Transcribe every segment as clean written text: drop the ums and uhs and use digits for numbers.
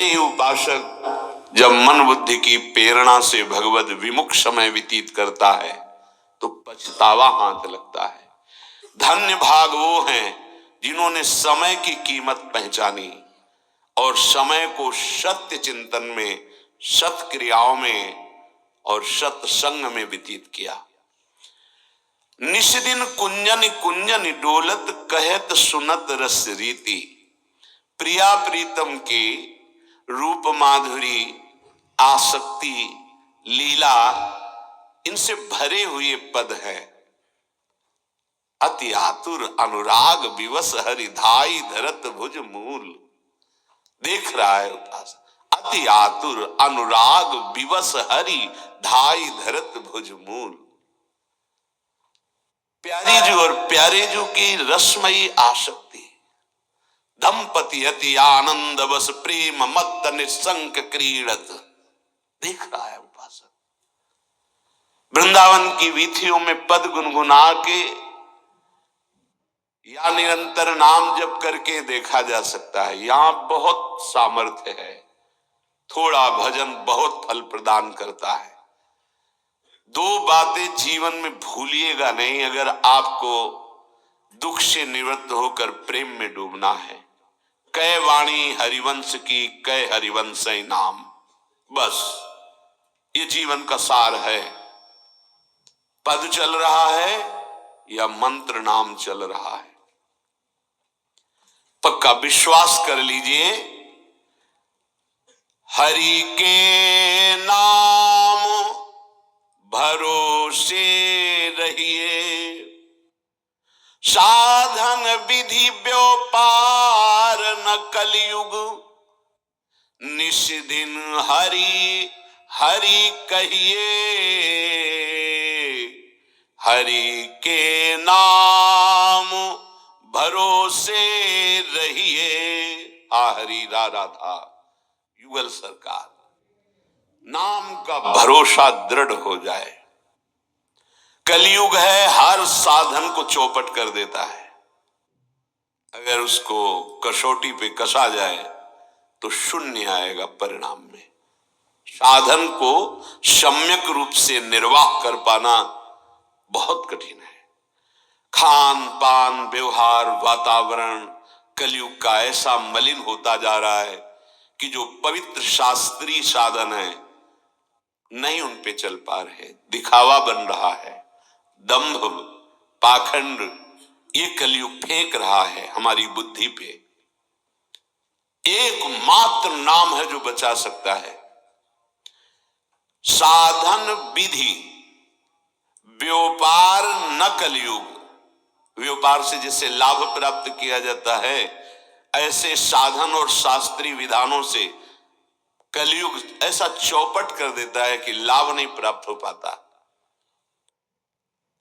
ये उपासक जब मन बुद्धि की प्रेरणा से भगवत विमुख समय व्यतीत करता है तो पछतावा हाथ लगता है। धन्य भाग वो हैं जिन्होंने समय की कीमत पहचानी और समय को सत्य चिंतन में, सत क्रियाओं में और सत्संग में व्यतीत किया। निष्दिन कुंजन कुंजन डोलत कहत सुनत रस रीति, प्रिया प्रीतम की रूप माधुरी, आसक्ति, लीला, इनसे भरे हुए पद है। अति आतुर अनुराग विवश हरिधाई धरत भुज मूल। देख रहा है उपासक, अति आतुर अनुराग विवश हरि धाई धरत भुज मूल। प्यारी जो और प्यारे जो की रसमयी आसक्ति, दंपति अति आनंद बस प्रेम मत्त निसंक क्रीड़त। देख रहा है उपासक, वृंदावन की वीथियों में पद गुनगुना के या निरंतर नाम जप करके देखा जा सकता है। यहां बहुत सामर्थ्य है। थोड़ा भजन बहुत फल प्रदान करता है। दो बातें जीवन में भूलिएगा नहीं अगर आपको दुख से निवृत्त होकर प्रेम में डूबना है। कै वाणी हरिवंश की, कै हरिवंश नाम, बस ये जीवन का सार है। पद चल रहा है या मंत्र नाम चल रहा है, पक्का विश्वास कर लीजिए। हरि के नाम भरोसे रहिए, साधन विधि व्यापार न कलयुग, निष्दिन हरि हरि कहिए, हरि के नाम भरोसे रहिए। हरि राधा युगल सरकार, नाम का भरोसा दृढ़ हो जाए। कलयुग है, हर साधन को चौपट कर देता है। अगर उसको कसौटी पे कसा जाए तो शून्य आएगा परिणाम में। साधन को सम्यक रूप से निर्वाह कर पाना बहुत कठिन है। खान पान, व्यवहार, वातावरण कलयुग का ऐसा मलिन होता जा रहा है कि जो पवित्र शास्त्रीय साधन है नहीं उन पे चल पा रहे। दिखावा बन रहा है, दंभ, पाखंड, ये कलयुग फेंक रहा है हमारी बुद्धि पे। एकमात्र नाम है जो बचा सकता है। साधन विधि व्यापार न कलयुग। व्यापार से जिससे लाभ प्राप्त किया जाता है, ऐसे साधन और शास्त्रीय विधानों से कलयुग ऐसा चौपट कर देता है कि लाभ नहीं प्राप्त हो पाता।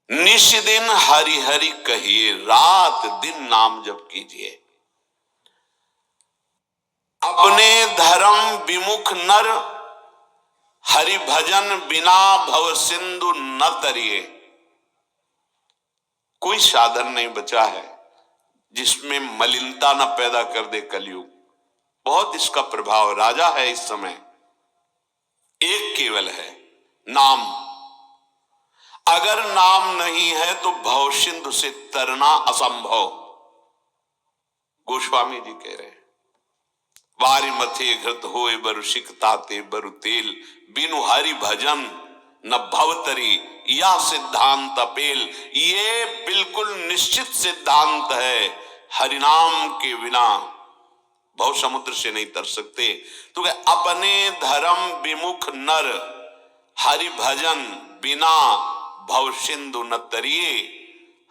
निष्दिन हरि हरि कहिए, रात दिन नाम जप कीजिए। अपने धर्म विमुख नर हरि भजन बिना भव सिंधु न तरिए। कोई साधन नहीं बचा है जिसमें मलिनता न पैदा कर दे कलयुग। बहुत इसका प्रभाव। राजा है इस समय, एक केवल है, नाम। अगर नाम नहीं है तो भव सिंधु से तरना असंभव। गोस्वामी जी कह रहे हैं, वारी मथे घृत होए बरु सिकताते बरु तेल, बिनु हरि भजन न भवतरी या सिद्धांत अपेल। ये बिल्कुल निश्चित सिद्धांत है, हरिनाम के बिना भव समुद्र से नहीं तर सकते। तो अपने धर्म विमुख नर हरि भजन बिना भव सिंधु न तरिए,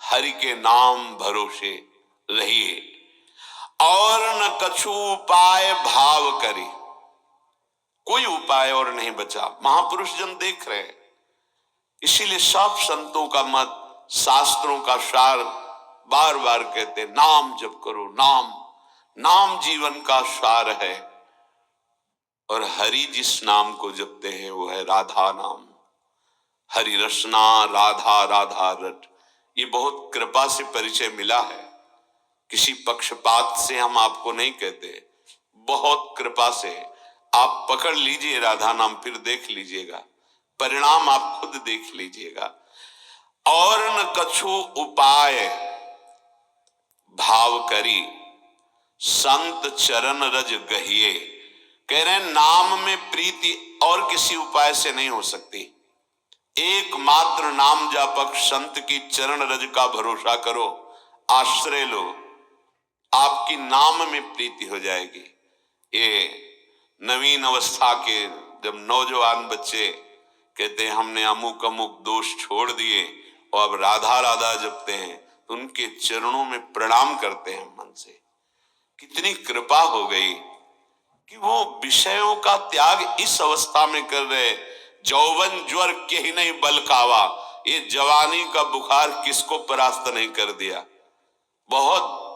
हरि के नाम भरोसे रहिए। और न कछु उपाय भाव करे। कोई उपाय और नहीं बचा। महापुरुष जन देख रहे हैं, इसीलिए सब संतों का मत, शास्त्रों का सार बार बार कहते नाम जप करो। नाम, नाम जीवन का सार है। और हरि जिस नाम को जपते हैं वो है राधा नाम। हरि रसना राधा राधा रट। ये बहुत कृपा से परिचय मिला है, किसी पक्षपात से हम आपको नहीं कहते, बहुत कृपा से। आप पकड़ लीजिए राधा नाम, फिर देख लीजिएगा, परिणाम आप खुद देख लीजिएगा। और न कछु उपाय भाव करी, संत चरण रज गहिए। कह रहे हैं नाम में प्रीति और किसी उपाय से नहीं हो सकती। एकमात्र नाम जापक संत की चरण रज का भरोसा करो, आश्रय लो, आपकी नाम में प्रीति हो जाएगी। ये नवीन अवस्था के जब नौजवान बच्चे कहते हैं हमने अमुक अमुक दोष छोड़ दिए और अब राधा राधा जपते हैं, तो उनके चरणों में प्रणाम करते हैं मन से। कितनी कृपा हो गई कि वो विषयों का त्याग इस अवस्था में कर रहे। जौवन ज्वर के ही नहीं बल कावा, ये जवानी का बुखार किसको परास्त नहीं कर दिया। बहुत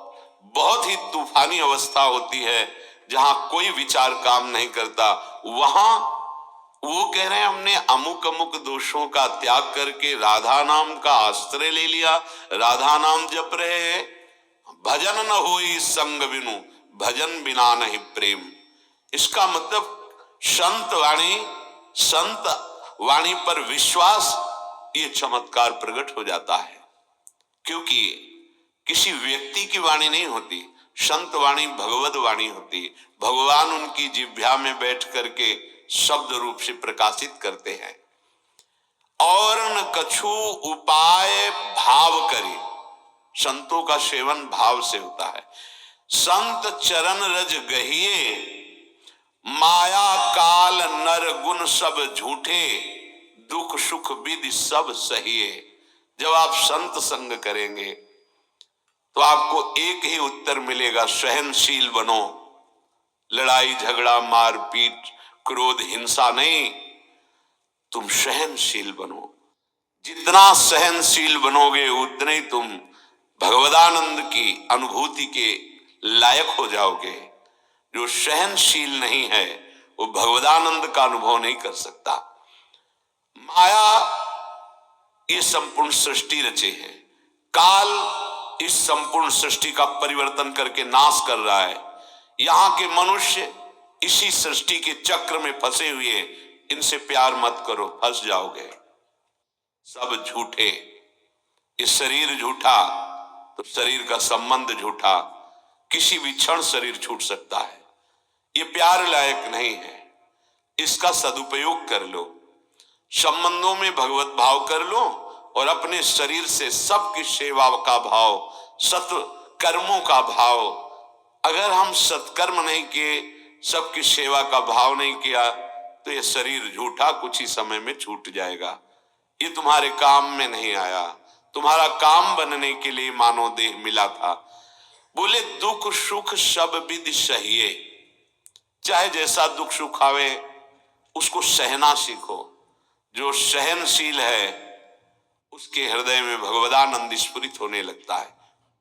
बहुत ही तूफानी अवस्था होती है जहां कोई विचार काम नहीं करता। वहां वो कह रहे हैं हमने अमुक अमुक दोषों का त्याग करके राधा नाम का आश्रय ले लिया, राधा नाम जप रहे हैं। भजन न होई संग बिनु, भजन बिना नहीं प्रेम। इसका मतलब संत वाणी पर विश्वास, ये चमत्कार प्रकट हो जाता है। क्योंकि किसी व्यक्ति की वाणी नहीं होती, संत वाणी भगवत वाणी होती। भगवान उनकी जिह्वा में बैठ करके शब्द रूप से प्रकाशित करते हैं। और न कछु उपाय भाव करे, संतों का सेवन भाव से होता है। संत चरण रज गहिए, माया काल नर गुण सब झूठे, दुख सुख विधि सब सहिए। जब आप संत संग करेंगे तो आपको एक ही उत्तर मिलेगा, सहनशील बनो। लड़ाई झगड़ा मारपीट क्रोध हिंसा नहीं, तुम सहनशील बनो। जितना सहनशील बनोगे उतने ही तुम भगवदानंद की अनुभूति के लायक हो जाओगे। जो सहनशील नहीं है वो भगवदानंद का अनुभव नहीं कर सकता। माया ये संपूर्ण सृष्टि रचे है, काल इस संपूर्ण सृष्टि का परिवर्तन करके नाश कर रहा है। यहाँ के मनुष्य इसी सृष्टि के चक्र में फंसे हुए, इनसे प्यार मत करो, फंस जाओगे। सब झूठे, ये शरीर झूठा तो शरीर का संबंध झूठा, किसी भी क्षण शरीर छूट सकता है। ये प्यार लायक नहीं है, इसका सदुपयोग कर लो, संबंधों में भगवत भाव कर लो और अपने शरीर से सबकी सेवा का भाव, सत कर्मों का भाव। अगर हम सत्कर्म नहीं किए, सबकी सेवा का भाव नहीं किया, तो ये शरीर झूठा कुछ ही समय में छूट जाएगा। ये तुम्हारे काम में नहीं आया, तुम्हारा काम बनने के लिए मानव देह मिला था। बोले दुख सुख सब विधि सहिए, चाहे जैसा दुख सुख आवे उसको सहना सीखो। जो सहनशील है उसके हृदय में भगवदानंद स्फुरित होने लगता है।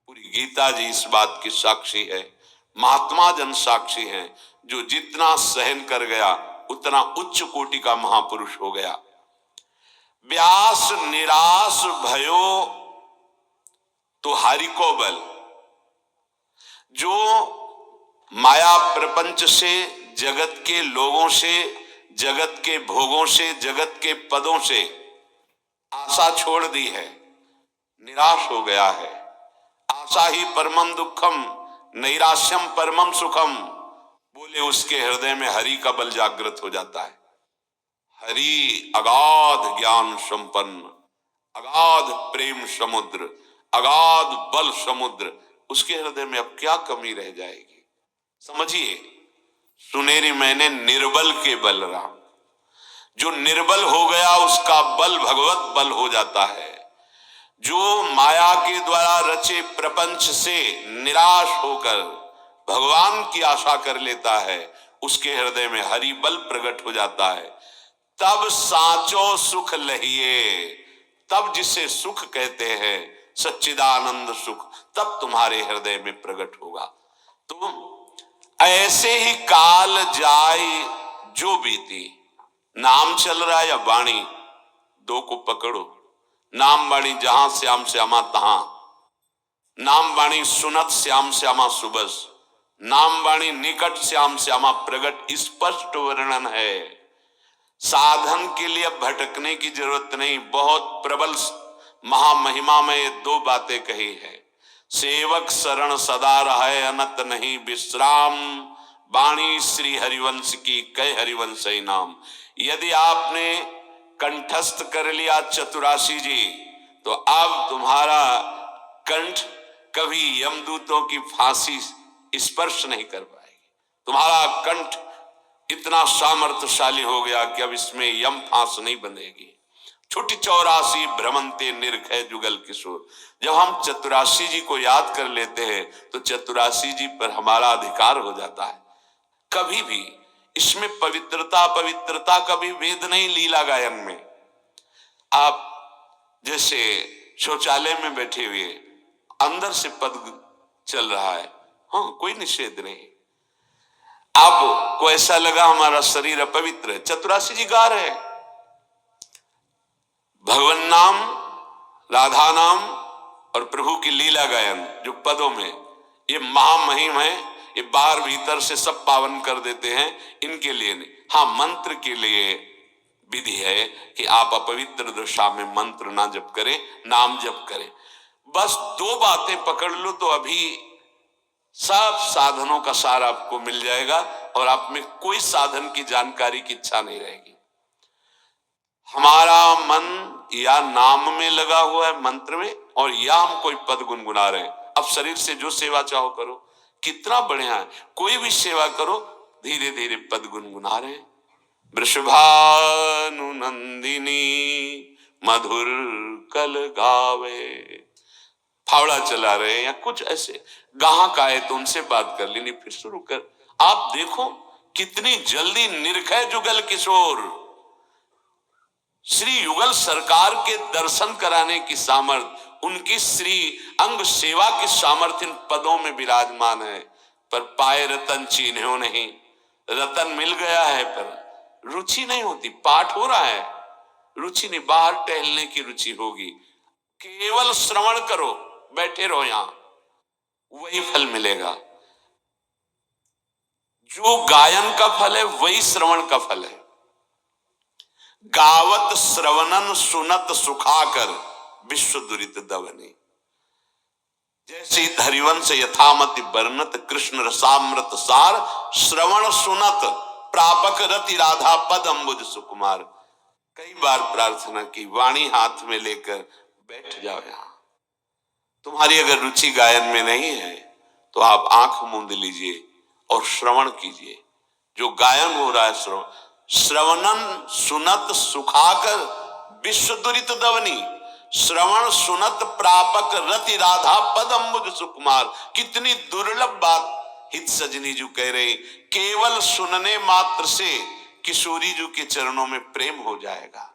पूरी गीता जी इस बात की साक्षी है, महात्मा जन साक्षी हैं। जो जितना सहन कर गया उतना उच्च कोटि का महापुरुष हो गया। व्यास निराश भयो तो हरि को बल। जो माया प्रपंच से, जगत के लोगों से, जगत के भोगों से, जगत के पदों से आशा छोड़ दी है, निराश हो गया है। आशा ही परमम दुखम, नैराश्यम परमम सुखम। बोले उसके हृदय में हरि का बल जागृत हो जाता है। हरि अगाध ज्ञान संपन्न, अगाध प्रेम समुद्र, अगाध बल समुद्र, उसके हृदय में अब क्या कमी रह जाएगी। समझिए, सुनेरी मैंने निर्बल के बल राम। जो निर्बल हो गया उसका बल भगवत बल हो जाता है। जो माया के द्वारा रचे प्रपंच से निराश होकर भगवान की आशा कर लेता है, उसके हृदय में हरि बल प्रकट हो जाता है। तब साचो सुख लहिए, तब जिसे सुख कहते हैं सच्चिदानंद सुख, तब तुम्हारे हृदय में प्रकट होगा। तो ऐसे ही काल जाए जो बीती, नाम चल रहा है या वाणी, दो को पकड़ो। नाम वाणी जहां श्याम श्यामा तहां, नाम वाणी सुनत श्याम श्यामा सुबस, नाम वाणी निकट श्याम श्यामा प्रगट स्पष्ट वर्णन है। साधन के लिए भटकने की जरूरत नहीं, बहुत प्रबल महामहिमा में ये दो बातें कही है। सेवक शरण सदा रहे अनत नहीं विश्राम, वाणी श्री हरिवंश की कह हरिवंश ही नाम। यदि आपने कंठस्थ कर लिया चतुराशी जी, तो अब तुम्हारा कंठ कभी यमदूतों की फांसी स्पर्श नहीं कर पाएगी। तुम्हारा कंठ इतना सामर्थ्यशाली हो गया कि अब इसमें यम फांस नहीं बंधेगी। छुटी 84 भ्रमंते निर्भय जुगल किशोर। जब हम चतुराशी जी को याद कर लेते हैं तो चतुराशी जी पर हमारा अधिकार हो जाता है। कभी भी इसमें पवित्रता पवित्रता कभी भेद नहीं। लीला गायन में आप जैसे शौचालय में बैठे हुए अंदर से पद चल रहा है, हाँ कोई निषेध नहीं। आपको ऐसा लगा हमारा शरीर अपवित्र है, चतुराशी जी गा रहे हैं भगवान नाम, राधा नाम और प्रभु की लीला गायन जो पदों में ये महामहिम है। ये बाहर भीतर से सब पावन कर देते हैं, इनके लिए नहीं। हाँ मंत्र के लिए विधि है कि आप अपवित्र दशा में मंत्र ना जप करें, नाम जप करें। बस दो बातें पकड़ लो तो अभी सब साधनों का सार आपको मिल जाएगा और आप में कोई साधन की जानकारी की इच्छा नहीं रहेगी। हमारा मन या नाम में लगा हुआ है मंत्र में, और या हम कोई पद गुनगुना रहे हैं। अब शरीर से जो सेवा चाहो करो, कितना बढ़िया है। कोई भी सेवा करो, धीरे धीरे पद गुनगुना रहे हैं। वृषभानु नंदिनी मधुर कल गावे, फावड़ा चला रहे हैं या कुछ ऐसे गाहक आए तो उनसे बात कर लेनी, फिर शुरू कर। आप देखो कितनी जल्दी निर्भय जुगल किशोर, श्री युगल सरकार के दर्शन कराने की सामर्थ्य, उनकी श्री अंग सेवा की सामर्थ्य इन पदों में विराजमान है। पर पाए रतन चिन्हो नहीं, रतन मिल गया है पर रुचि नहीं होती। पाठ हो रहा है, रुचि नहीं, बाहर टहलने की रुचि होगी। केवल श्रवण करो, बैठे रहो यहां, वही फल मिलेगा। जो गायन का फल है वही श्रवण का फल है। गावत श्रवणन सुनत सुखाकर विश्व दुरित दवनी, जैसे हरिवंश यथामति वर्णत कृष्ण रसामृत सार, श्रवण सुनत प्रापक रति राधा पद अम्बुज सुकुमार। कई बार प्रार्थना की, वाणी हाथ में लेकर बैठ जाओ यहां। तुम्हारी अगर रुचि गायन में नहीं है तो आप आंख मूंद लीजिए और श्रवण कीजिए। जो गायन हो रहा है श्रवणन सुनत सुखाकर विश्व दुरित दवनी, श्रवण सुनत प्रापक रति राधा पद अम्बुज सुकुमार। कितनी दुर्लभ बात हित सजनी जी कह रहे, केवल सुनने मात्र से किशोरी जी के चरणों में प्रेम हो जाएगा।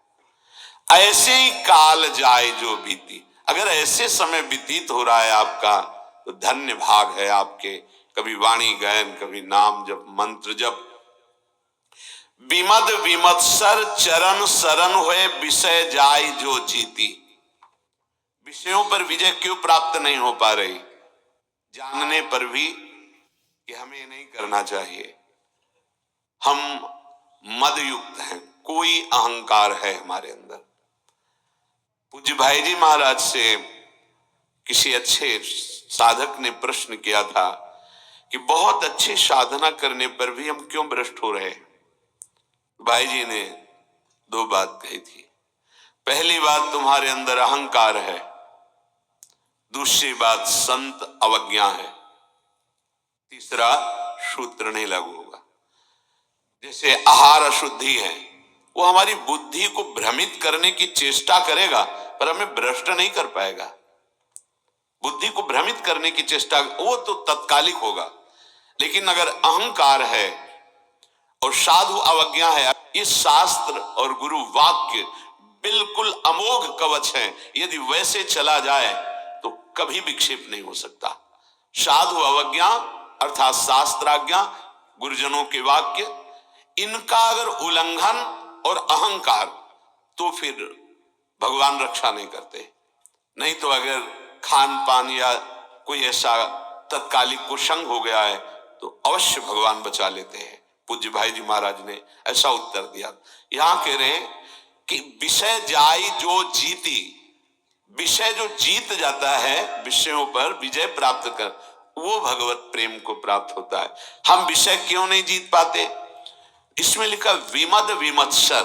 ऐसे ही काल जाए जो बीती, अगर ऐसे समय व्यतीत हो रहा है आपका तो धन्य भाग है आपके। कभी वाणी गायन, कभी नाम जप, मंत्र जप। विमद विमत्सर चरण शरण हुए विषय जाय जो जीती। विषयों पर विजय क्यों प्राप्त नहीं हो पा रही? जानने पर भी कि हमें नहीं करना चाहिए। हम मद युक्त हैं, कोई अहंकार है हमारे अंदर। पूज्य भाई जी महाराज से किसी अच्छे साधक ने प्रश्न किया था कि बहुत अच्छी साधना करने पर भी हम क्यों भ्रष्ट हो रहे हैं। भाई जी ने दो बात कही थी। पहली बात, तुम्हारे अंदर अहंकार है। दूसरी बात, संत अवज्ञा है। तीसरा, सूत्र नहीं लागू होगा। जैसे आहार अशुद्धि है, वो हमारी बुद्धि को भ्रमित करने की चेष्टा करेगा पर हमें भ्रष्ट नहीं कर पाएगा। बुद्धि को भ्रमित करने की चेष्टा वो तो तत्कालिक होगा, लेकिन अगर अहंकार है और साधु अवज्ञा है, ये शास्त्र और गुरु वाक्य बिल्कुल अमोघ कवच है। यदि वैसे चला जाए तो कभी विक्षेप नहीं हो सकता। साधु अवज्ञा अर्थात शास्त्राज्ञा, गुरुजनों के वाक्य, इनका अगर उल्लंघन और अहंकार, तो फिर भगवान रक्षा नहीं करते। नहीं तो अगर खान पान या कोई ऐसा तत्कालिक कुसंग हो गया है तो अवश्य भगवान बचा लेते हैं। पूज्य भाई जी महाराज ने ऐसा उत्तर दिया। यहां कह रहे हैं कि विषय जाई जो जीती, विषय जो जीत जाता है, विषयों पर विजय प्राप्त कर, वो भगवत प्रेम को प्राप्त होता है। हम विषय क्यों नहीं जीत पाते? इसमें लिखा विमद विमत्सर,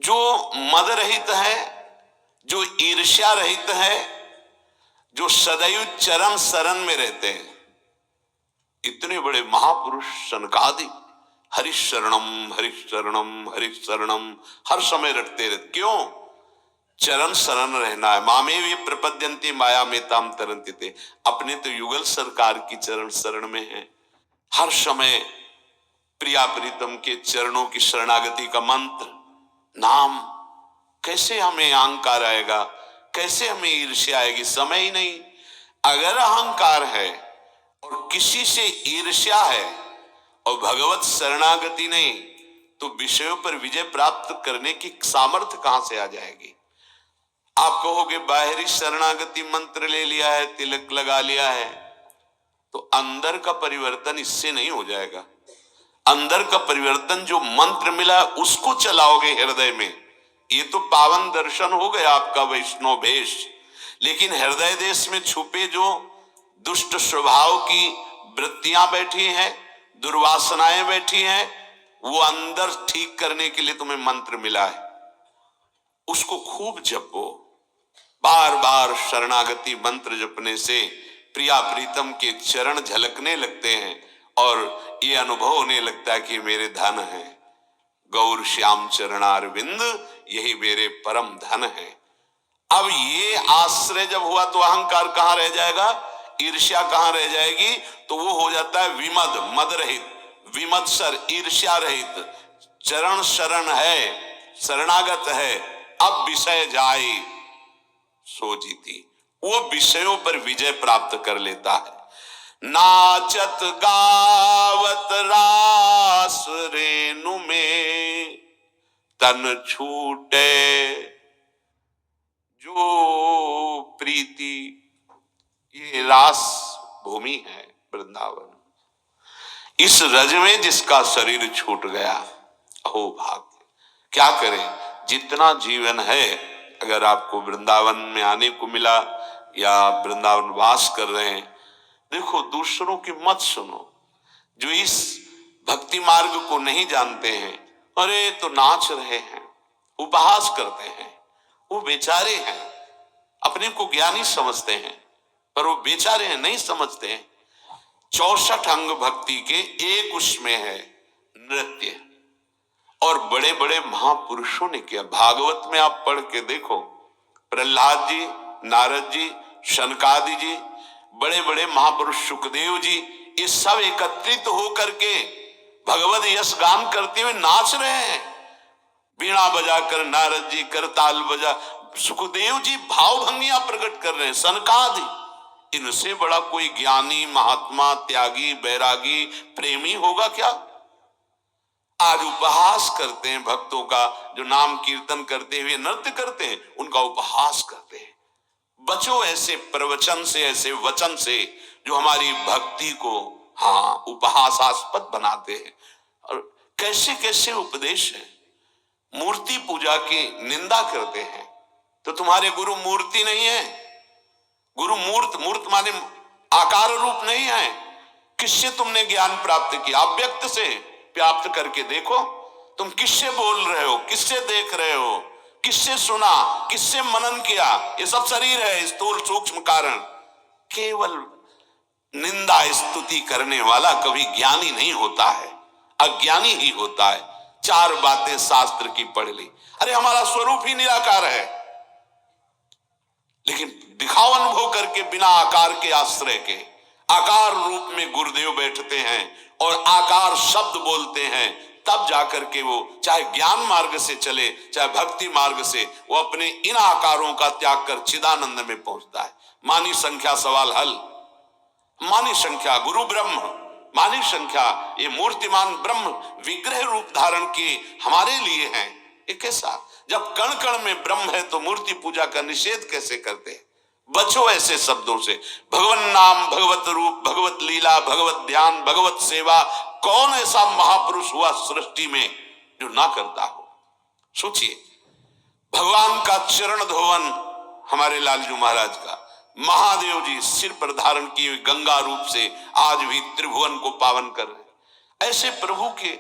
जो मद रहित है, जो ईर्ष्या रहित है, जो सदैव चरण शरण में रहते हैं। इतने बड़े महापुरुष सनकादि हरिशरणम हरिशरणम हरिशरणम हर समय रटते रहते। क्यों? चरण शरण रहना है। मामे वे प्रपद्यन्ते माया में ताम तरन्ति ते। अपने तो युगल सरकार की चरण शरण में है। हर समय प्रिया प्रीतम के चरणों की शरणागति का मंत्र नाम। कैसे हमें अहंकार आएगा, कैसे हमें ईर्ष्या आएगी? समय ही नहीं। अगर अहंकार है और किसी से ईर्ष्या है और भगवत शरणागति नहीं, तो विषयों पर विजय प्राप्त करने की सामर्थ्य कहां से आ जाएगी? आप कहोगे बाहरी शरणागति मंत्र ले लिया है, तिलक लगा लिया है, तो अंदर का परिवर्तन इससे नहीं हो जाएगा। अंदर का परिवर्तन जो मंत्र मिला उसको चलाओगे हृदय में, ये तो पावन दर्शन हो गया आपका वैष्णव भेष। लेकिन हृदय देश में छुपे जो दुष्ट स्वभाव की वृत्तियां बैठी हैं, दुर्वासनाएं बैठी हैं, वो अंदर ठीक करने के लिए तुम्हें मंत्र मिला है। उसको खूब जपो। बार बार शरणागति मंत्र जपने से प्रिया प्रीतम के चरण झलकने लगते हैं और ये अनुभव होने लगता है कि मेरे धन है, गौर श्याम चरणारविंद यही मेरे परम धन है। अब ये आश्रय जब हुआ तो अहंकार कहां रह जाएगा, ईर्ष्या कहां रह जाएगी? तो वो हो जाता है विमद, मद रहित, विमत्सर, ईर्ष्या रहित। चरण शरण है, शरणागत है। अब विषय जाए सो जीती, वो विषयों पर विजय प्राप्त कर लेता है। नाचत गावत रास रेणु में तन छूटे जो प्रीति। ये रास भूमि है वृंदावन। इस रज में जिसका शरीर छूट गया, अहो भाग्य। क्या करें? जितना जीवन है, अगर आपको वृंदावन में आने को मिला या वृंदावन वास कर रहे हैं, देखो दूसरों की मत सुनो। जो इस भक्ति मार्ग को नहीं जानते हैं, अरे तो नाच रहे हैं, उपहास करते हैं, वो बेचारे हैं, अपने को ज्ञानी समझते हैं, पर वो बेचारे हैं, नहीं समझते हैं। 64 अंग भक्ति के एक उसमें है नृत्य। और बड़े बड़े महापुरुषों ने किया। भागवत में आप पढ़ के देखो, प्रहलाद जी, नारद जी, शनकादि जी, बड़े बड़े महापुरुष सुखदेव जी, ये सब एकत्रित होकर के भगवत यश गान करते हुए नाच रहे हैं। बीणा बजाकर नारद जी करताल बजा, सुखदेव जी भावभंगियां प्रकट कर रहे हैं, सनकादि। इनसे बड़ा कोई ज्ञानी, महात्मा, त्यागी, बैरागी, प्रेमी होगा क्या? आज उपहास करते हैं भक्तों का, जो नाम कीर्तन करते हुए नृत्य करते हैं, उनका उपहास करते हैं। बचो ऐसे प्रवचन से, ऐसे वचन से जो हमारी भक्ति को उपहासास्पद बनाते हैं। और कैसे कैसे उपदेश है। मूर्ति पूजा की निंदा करते हैं, तो तुम्हारे गुरु मूर्ति नहीं है। गुरु मूर्त, मूर्त माने आकार रूप नहीं है। किससे तुमने ज्ञान प्राप्त किया? अव्यक्त से प्राप्त करके देखो। तुम किससे बोल रहे हो, किससे देख रहे हो, किससे सुना, किससे मनन किया? ये सब शरीर है, स्थूल सूक्ष्म कारण। केवल निंदा स्तुति करने वाला कभी ज्ञानी नहीं होता है, अज्ञानी ही होता है। 4 बातें शास्त्र की पढ़ ली, अरे हमारा स्वरूप ही निराकार है, लेकिन दिखाओ अनुभव करके बिना आकार के आश्रय के। आकार रूप में गुरुदेव बैठते हैं और आकार शब्द बोलते हैं, तब जाकर के वो चाहे ज्ञान मार्ग से चले चाहे भक्ति मार्ग से, वो अपने इन आकारों का त्याग कर चिदानंद में पहुंचता है। मानी संख्या सवाल हल। मानी संख्या गुरु ब्रह्म, मानी संख्या ये मूर्तिमान ब्रह्म विग्रह रूप धारण किए हमारे लिए हैं। ये कैसा? जब कण कण में ब्रह्म है तो मूर्ति पूजा का निषेध कैसे करते हैं? बचो ऐसे शब्दों से। भगवन नाम, भगवत रूप, भगवत लीला, भगवत ध्यान, भगवत सेवा, कौन ऐसा महापुरुष हुआ सृष्टि में जो ना करता हो? सोचिए, भगवान का चरण धोवन हमारे लालजू महाराज का, महादेव जी सिर पर धारण किए गंगा रूप से आज भी त्रिभुवन को पावन कर रहे हैं। ऐसे प्रभु के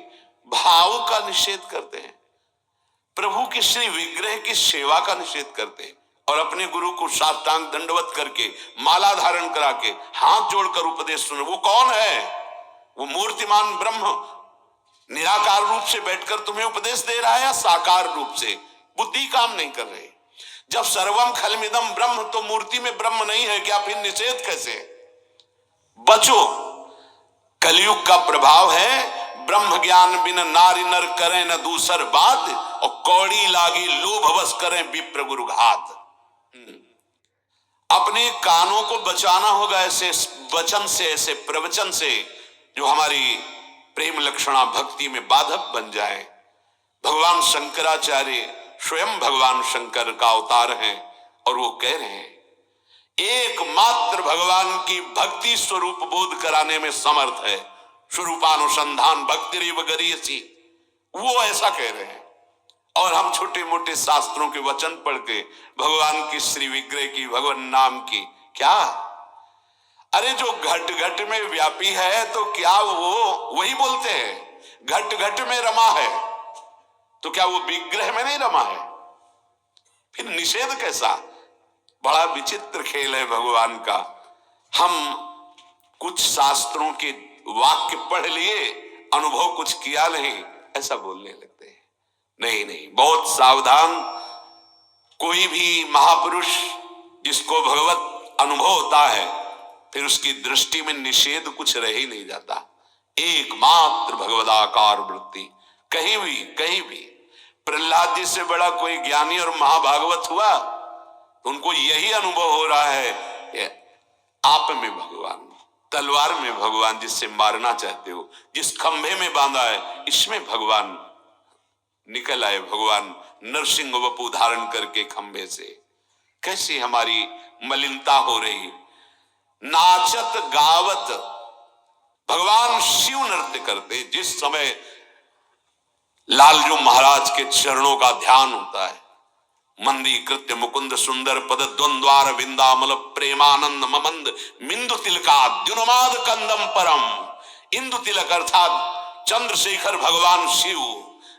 भाव का निषेध करते हैं, प्रभु के श्री विग्रह की सेवा का निषेध करते हैं और अपने गुरु को साष्टांग दंडवत करके माला धारण करा के हाथ जोड़कर उपदेश सुने। वो कौन है? वो मूर्तिमान ब्रह्म निराकार रूप से बैठकर तुम्हें उपदेश दे रहा है या साकार रूप से? बुद्धि काम नहीं कर रही। जब सर्वम खलमिदम ब्रह्म तो मूर्ति में ब्रह्म नहीं है क्या? फिर निषेध कैसे? बचो, कलयुग का प्रभाव है। ब्रह्म ज्ञान बिन नारी नर करें न दूसर बात, और कौड़ी लागी लोभ बस करें विप्र गुरु घात। अपने कानों को बचाना होगा ऐसे वचन से, ऐसे प्रवचन से जो हमारी प्रेम लक्षणा भक्ति में बाधक बन जाए। भगवान शंकराचार्य स्वयं भगवान शंकर का अवतार हैं और वो कह रहे हैं एकमात्र भगवान की भक्ति स्वरूप बोध कराने में समर्थ है। स्वरूपानुसंधान भक्ति रेव गरीयसी, वो ऐसा कह रहे हैं। और हम छोटे मोटे शास्त्रों के वचन पढ़ के भगवान की श्री विग्रह की, भगवान नाम की क्या, अरे जो घट घट में व्यापी है तो क्या वो वही बोलते हैं घट घट में रमा है, तो क्या वो विग्रह में नहीं रमा है? फिर निषेध कैसा? बड़ा विचित्र खेल है भगवान का। हम कुछ शास्त्रों के वाक्य पढ़ लिए, अनुभव कुछ किया नहीं, ऐसा बोलने लगते हैं। नहीं नहीं, बहुत सावधान। कोई भी महापुरुष जिसको भगवत अनुभव होता है, फिर उसकी दृष्टि में निषेध कुछ रह ही नहीं जाता। एकमात्र भगवदाकार वृत्ति, कहीं भी प्रहलाद जी से बड़ा कोई ज्ञानी और महाभागवत हुआ तो उनको यही अनुभव हो रहा है आप में भगवान, तलवार में भगवान जिससे मारना चाहते हो, जिस खंभे में बांधा है इसमें भगवान निकल आए। भगवान नरसिंह वपु धारण करके खंभे से। कैसी हमारी मलिनता हो रही। नाचत गावत भगवान शिव नृत्य करते। जिस समय लालजू महाराज के चरणों का ध्यान होता है, मंदी कृत्य मुकुंद सुंदर पद द्वंद्वार विंदामल प्रेमानंद ममंद मिंदु तिलका द्युन्माद कंदम परम। इंदु तिलक अर्थात चंद्रशेखर भगवान शिव,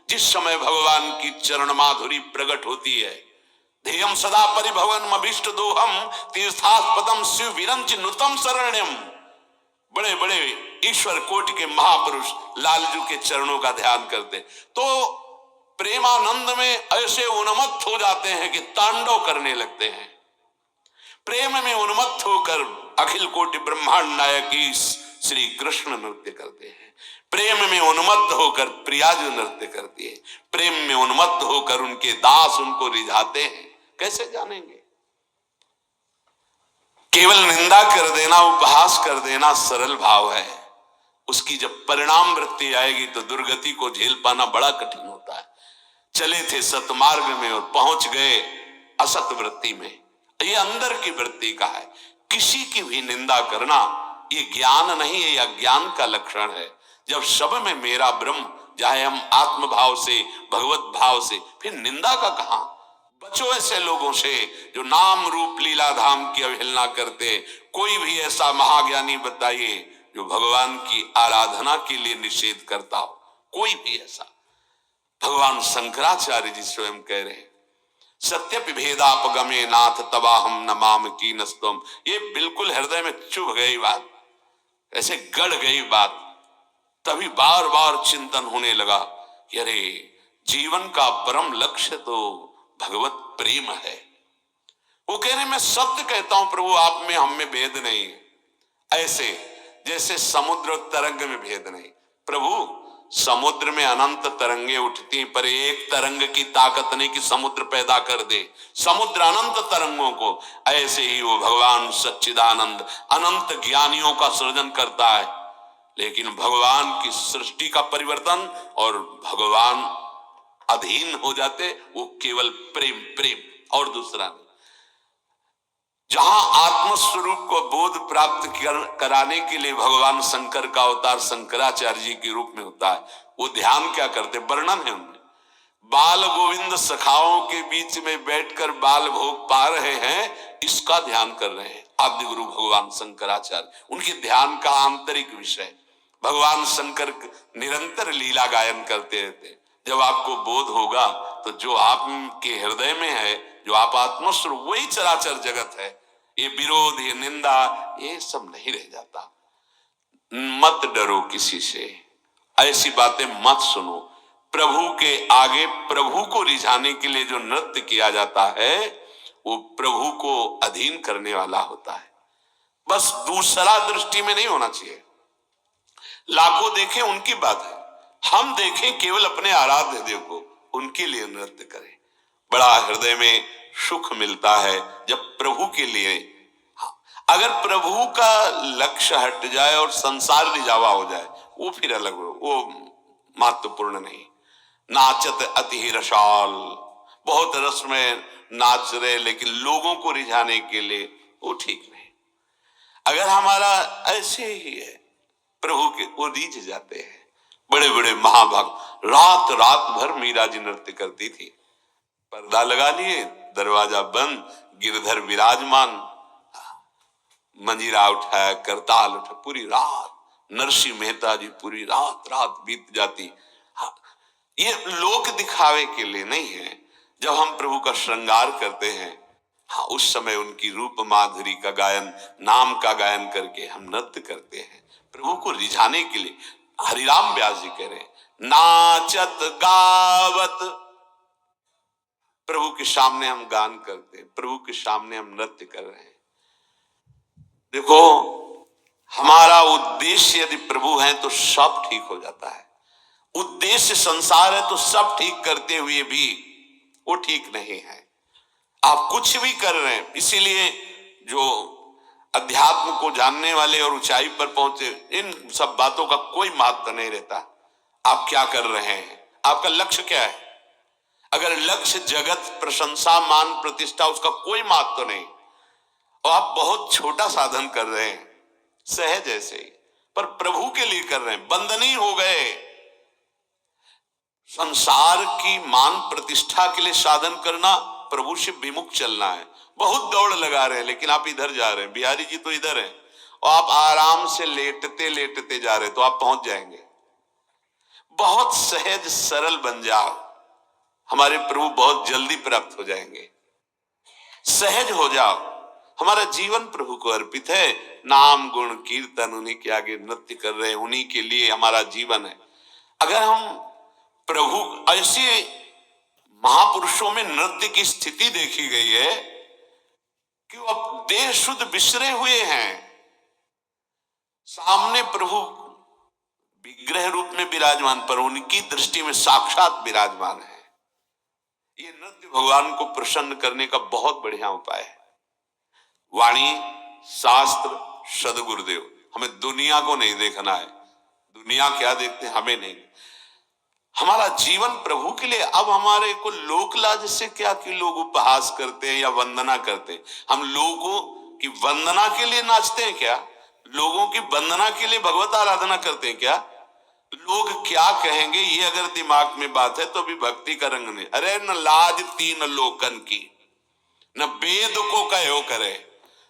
जिस समय भगवान की चरण माधुरी प्रकट होती है, ध्येयम सदा परिभवन अभीष्ट दोहम तीर्थास्पदम शिव विरंच नुतम शरण्यम। बड़े बड़े ईश्वर कोटि के महापुरुष लालजू के चरणों का ध्यान करते तो प्रेमानंद में ऐसे उन्मत्त हो जाते हैं कि तांडव करने लगते हैं। प्रेम में उन्मत्त होकर अखिल कोटि ब्रह्मांड नायक श्री कृष्ण नृत्य करते हैं। प्रेम में उन्मत्त होकर प्रियाजू नृत्य करती है। प्रेम में उन्मत्त होकर उनके दास उनको रिझाते हैं। कैसे जानेंगे? केवल निंदा कर देना, उपहास कर देना सरल भाव है। उसकी जब परिणाम वृत्ति आएगी तो दुर्गति को झेल पाना बड़ा कठिन होता है। चले थे सतमार्ग में और पहुंच गए असत वृत्ति में। ये अंदर की वृत्ति का है। किसी की भी निंदा करना ये ज्ञान नहीं है, यह ज्ञान का लक्षण है। जब सब में मेरा ब्रह्म, चाहे हम आत्म भाव से, भगवत भाव से, फिर निंदा का कहां? बचो ऐसे लोगों से जो नाम रूप लीला धाम की अवहेलना करते। कोई भी ऐसा महाज्ञानी बताइए जो भगवान की आराधना के लिए निषेध करता हो, कोई भी ऐसा। भगवान शंकराचार्य जी स्वयं कह रहे हैं सत्य भेदापगमे नाथ तबाहम नमाम की नस्तम। ये बिल्कुल हृदय में चुभ गई बात, ऐसे गड़ गई बात। तभी बार बार चिंतन होने लगा कि अरे जीवन का परम लक्ष्य तो भगवत प्रेम है। वो कह रहे मैं सत्य कहता हूं प्रभु, आप में हम में भेद नहीं। ऐसे जैसे समुद्र तरंग में भेद नहीं। प्रभु समुद्र में अनंत तरंगे उठती, पर एक तरंग की ताकत नहीं कि समुद्र पैदा कर दे। समुद्र अनंत तरंगों को, ऐसे ही वो भगवान सच्चिदानंद अनंत ज्ञानियों का सृजन करता है। लेकिन भगवान की सृष्टि का परिवर्तन और भगवान अधीन हो जाते, वो केवल प्रेम प्रेम और दूसरा नहीं। जहां आत्मस्वरूप को बोध प्राप्त कराने के लिए भगवान शंकर का अवतार शंकराचार्य जी के रूप में होता है, वो ध्यान क्या करते, वर्णन है उनमें। बाल गोविंद सखाओं के बीच में बैठकर बाल भोग पा रहे हैं, इसका ध्यान कर रहे हैं आदि गुरु भगवान शंकराचार्य। उनके ध्यान का आंतरिक विषय, भगवान शंकर निरंतर लीला गायन करते रहते। जब आपको बोध होगा तो जो आपके हृदय में है, जो आप आत्मस्वरूप, वही चराचर जगत है। ये विरोध, ये निंदा, ये सब नहीं रह जाता। मत डरो किसी से, ऐसी बातें मत सुनो। प्रभु के आगे प्रभु को रिझाने के लिए जो नृत्य किया जाता है, वो प्रभु को अधीन करने वाला होता है। बस दूसरा दृष्टि में नहीं होना चाहिए। लाखों देखें उनकी बात है, हम देखें केवल अपने आराध्य देव को, उनके लिए नृत्य करें। बड़ा हृदय में सुख मिलता है जब प्रभु के लिए। अगर प्रभु का लक्ष्य हट जाए और संसार रिझावा हो जाए, वो फिर अलग हो, वो महत्वपूर्ण नहीं। नाचत अति रसाल, बहुत रस में नाच रहे लेकिन लोगों को रिझाने के लिए, वो ठीक नहीं। अगर हमारा ऐसे ही है, प्रभु के वो रीझ जाते हैं। बड़े बड़े महाभक्त, रात रात भर मीरा जी नृत्य करती थी। पर्दा लगा लिए, दरवाजा बंद, गिरधर विराजमान, मंजीरा उठाया, करताल उठा, पूरी रात नरसिंह मेहता जी पूरी रात रात बीत जाती। हाँ, ये लोक दिखावे के लिए नहीं है। जब हम प्रभु का श्रृंगार करते हैं, हाँ, उस समय उनकी रूप माधुरी का गायन, नाम का गायन करके हम नृत्य करते हैं प्रभु को रिझाने के लिए। हरिराम व्यास जी कह रहे हैं, नाचत गावत, प्रभु के सामने हम गान करते हैं, प्रभु के सामने हम नृत्य कर रहे हैं। देखो, हमारा उद्देश्य यदि प्रभु है तो सब ठीक हो जाता है। उद्देश्य संसार है तो सब ठीक करते हुए भी वो ठीक नहीं है। आप कुछ भी कर रहे हैं, इसीलिए जो अध्यात्म को जानने वाले और ऊंचाई पर पहुंचे, इन सब बातों का कोई महत्व नहीं रहता। आप क्या कर रहे हैं, आपका लक्ष्य क्या है। अगर लक्ष्य जगत, प्रशंसा, मान, प्रतिष्ठा, उसका कोई महत्व नहीं, और आप बहुत छोटा साधन कर रहे हैं, सहज ऐसे ही, पर प्रभु के लिए कर रहे हैं, बंधनी हो गए। संसार की मान प्रतिष्ठा के लिए साधन करना, प्रभु से विमुख चलना है। बहुत दौड़ लगा रहे हैं लेकिन आप इधर जा रहे हैं, बिहारी जी तो इधर हैं, और आप आराम से लेटते लेटते जा रहे हैं, तो आप पहुंच जाएंगे। बहुत सहज सरल बन जाओ, हमारे प्रभु बहुत जल्दी प्राप्त हो जाएंगे। सहज हो जाओ, हमारा जीवन प्रभु को अर्पित है। नाम गुण कीर्तन, उन्हीं के आगे नृत्य कर रहे हैं, उन्हीं के लिए हमारा जीवन है। अगर हम प्रभु, ऐसे महापुरुषों में नृत्य की स्थिति देखी गई है कि वो अब देह शुद्ध विसरे हुए हैं, सामने प्रभु विग्रह रूप में विराजमान, पर उनकी दृष्टि में साक्षात विराजमान है। ये नृत्य भगवान को प्रसन्न करने का बहुत बढ़िया उपाय है। वाणी, शास्त्र, सदगुरुदेव, हमें दुनिया को नहीं देखना है। दुनिया क्या देखते हैं, हमें नहीं। हमारा जीवन प्रभु के लिए। अब हमारे को लोक लाज से क्या कि लोग उपहास करते हैं या वंदना करते हैं। हम लोगों की वंदना के लिए नाचते हैं क्या, लोगों की वंदना के लिए भगवत आराधना करते हैं क्या। लोग क्या कहेंगे, ये अगर दिमाग में बात है तो भी भक्ति का रंग नहीं। अरे न लाज तीन लोकन की, न वेद को कहो करे,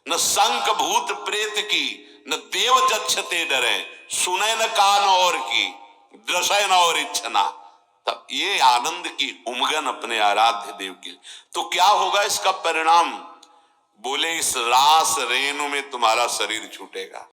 न शंख भूत प्रेत की, न देव जक्षते डरे, सुने न कान और की, दृश्य न और इच्छना। तब ये आनंद की उमगन अपने आराध्य देव की, तो क्या होगा इसका परिणाम। बोले इस रास रेणु में तुम्हारा शरीर छूटेगा।